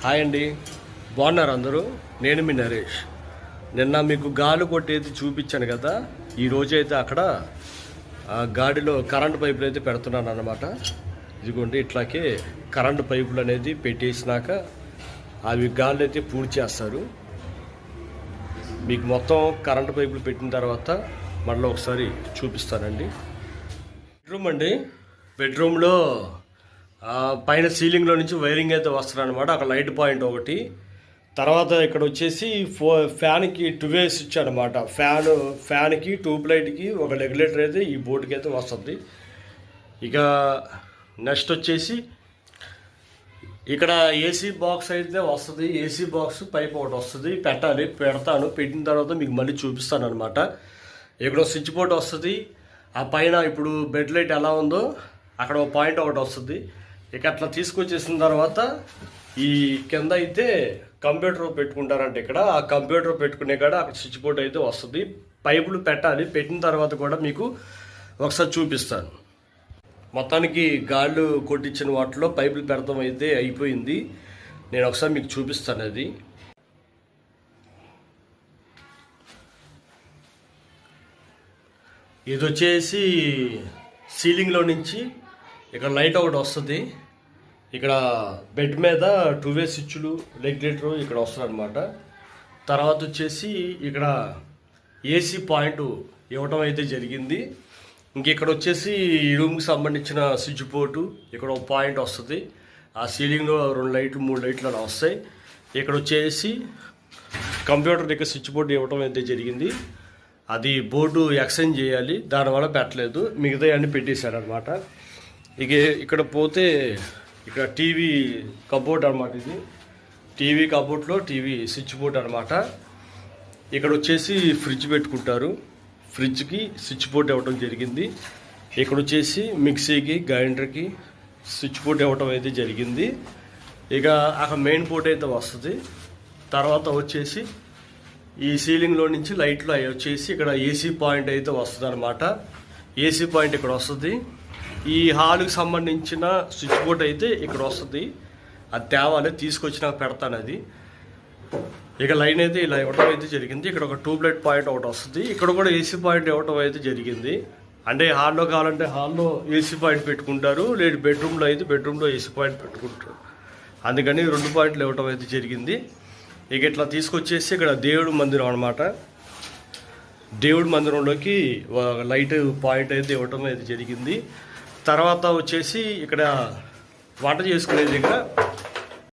Hi అండి, బాగున్నారు అందరూ. నేను మీ నరేష్. నిన్న మీకు గాలి కొట్టేది చూపించాను కదా. ఈరోజు అయితే అక్కడ గాడిలో కరెంటు పైపులు అయితే పెడుతున్నాను అన్నమాట. ఇదిగోండి, ఇట్లాగే కరెంటు పైపులు అనేది పెట్టేసినాక అవి గాలి అయితే పూర్తి చేస్తారు. మీకు మొత్తం కరెంటు పైపులు పెట్టిన తర్వాత మళ్ళీ ఒకసారి చూపిస్తానండి. బెడ్రూమ్ అండి. బెడ్రూమ్లో పైన సీలింగ్లో నుంచి వైరింగ్ అయితే వస్తారనమాట. అక్కడ లైట్ పాయింట్ ఒకటి, తర్వాత ఇక్కడ వచ్చేసి ఫ్యాన్కి 2 వే స్విచ్ అనమాట. ఫ్యాన్కి ట్యూబ్ లైట్కి ఒక రెగ్యులేటర్ అయితే ఈ బోర్డుకి అయితే వస్తుంది. ఇక నెక్స్ట్ వచ్చేసి ఇక్కడ ఏసీ బాక్స్ అయితే వస్తుంది. ఏసీ బాక్స్ పైప్ ఒకటి వస్తుంది, పెడతాను. పెట్టిన తర్వాత మీకు మళ్ళీ చూపిస్తాను అనమాట. ఇక్కడ స్విచ్ బోర్డు వస్తుంది. ఆ పైన ఇప్పుడు బెడ్ లైట్ ఎలా ఉందో అక్కడ ఒక పాయింట్ ఒకటి వస్తుంది. ఇక అట్లా తీసుకొచ్చేసిన తర్వాత ఈ కింద అయితే కంప్యూటర్ పెట్టుకుంటారంట. ఇక్కడ ఆ కంప్యూటర్ పెట్టుకునే కాడ అక్కడ స్విచ్ బోర్డ్ అయితే వస్తుంది. పైపులు పెట్టాలి. పెట్టిన తర్వాత కూడా మీకు ఒకసారి చూపిస్తాను. మొత్తానికి గాళ్ళు కొట్టించిన వాటిలో పైపులు పెడతాం అయితే అయిపోయింది. నేను ఒకసారి మీకు చూపిస్తాను. అది ఇది వచ్చేసి సీలింగ్లో నుంచి ఇక్కడ లైట్ ఒకటి వస్తుంది. ఇక్కడ బెడ్ మీద 2 వే స్విచ్లు, రెగ్యులేటరు ఇక్కడ వస్తుంది అనమాట. తర్వాత వచ్చేసి ఇక్కడ ఏసీ పాయింట్ ఇవ్వటం అయితే జరిగింది. ఇక్కడ వచ్చేసి ఈ రూమ్కి సంబంధించిన స్విచ్ బోర్డు ఇక్కడ ఒక పాయింట్ వస్తుంది. ఆ సీలింగ్లో 2 లైట్లు 3 లైట్లు అలా వస్తాయి. ఇక్కడ వచ్చేసి కంప్యూటర్ దగ్గర స్విచ్ బోర్డు ఇవ్వటం అయితే జరిగింది. అది బోర్డు ఎక్స్చేంజ్ చేయాలి, దానివల్ల పెట్టలేదు. మిగతా అన్నీ పెట్టేశారనమాట. ఇక ఇక్కడ పోతే ఇక్కడ టీవీ కబోర్డ్ అనమాట. ఇది టీవీ కబోర్డ్లో టీవీ స్విచ్ బోర్డ్ అనమాట. ఇక్కడ వచ్చేసి ఫ్రిడ్జ్ పెట్టుకుంటారు. ఫ్రిడ్జ్కి స్విచ్ బోర్డ్ ఇవ్వడం జరిగింది. ఇక్కడ వచ్చేసి మిక్సీకి, గ్రైండర్కి స్విచ్ బోర్డ్ ఇవ్వడం అయితే జరిగింది. ఇక అక్కడ మెయిన్ బోర్డ్ అయితే వస్తుంది. తర్వాత వచ్చేసి ఈ సీలింగ్లో నుంచి లైట్లు అవి వచ్చేసి ఇక్కడ ఏసీ పాయింట్ అయితే వస్తుంది అనమాట. ఏసీ పాయింట్ ఇక్కడ వస్తుంది. ఈ హాల్కి సంబంధించిన స్విచ్ బోర్డ్ అయితే ఇక్కడ వస్తుంది. అది తేవాలి, తీసుకొచ్చి నాకు పెడతాను అది. ఇక లైన్ అయితే ఇలా ఇవ్వడం అయితే జరిగింది. ఇక్కడ ఒక ట్యూబ్ లైట్ పాయింట్ ఒకటి వస్తుంది. ఇక్కడ కూడా ఏసీ పాయింట్ ఇవ్వడం అయితే జరిగింది. అంటే హాల్లో కావాలంటే హాల్లో ఏసీ పాయింట్ పెట్టుకుంటారు, లేదు బెడ్రూమ్లో అయితే బెడ్రూమ్లో ఏసీ పాయింట్ పెట్టుకుంటారు. అందుకని 2 పాయింట్లు ఇవ్వడం అయితే జరిగింది. ఇక ఇట్లా తీసుకొచ్చేసి ఇక్కడ దేవుడి మందిరం అనమాట. దేవుడి మందిరంలోకి లైట్ పాయింట్ అయితే ఇవ్వటం అయితే జరిగింది. తర్వాత వచ్చేసి ఇక్కడ వంట చేసుకునే దగ్గర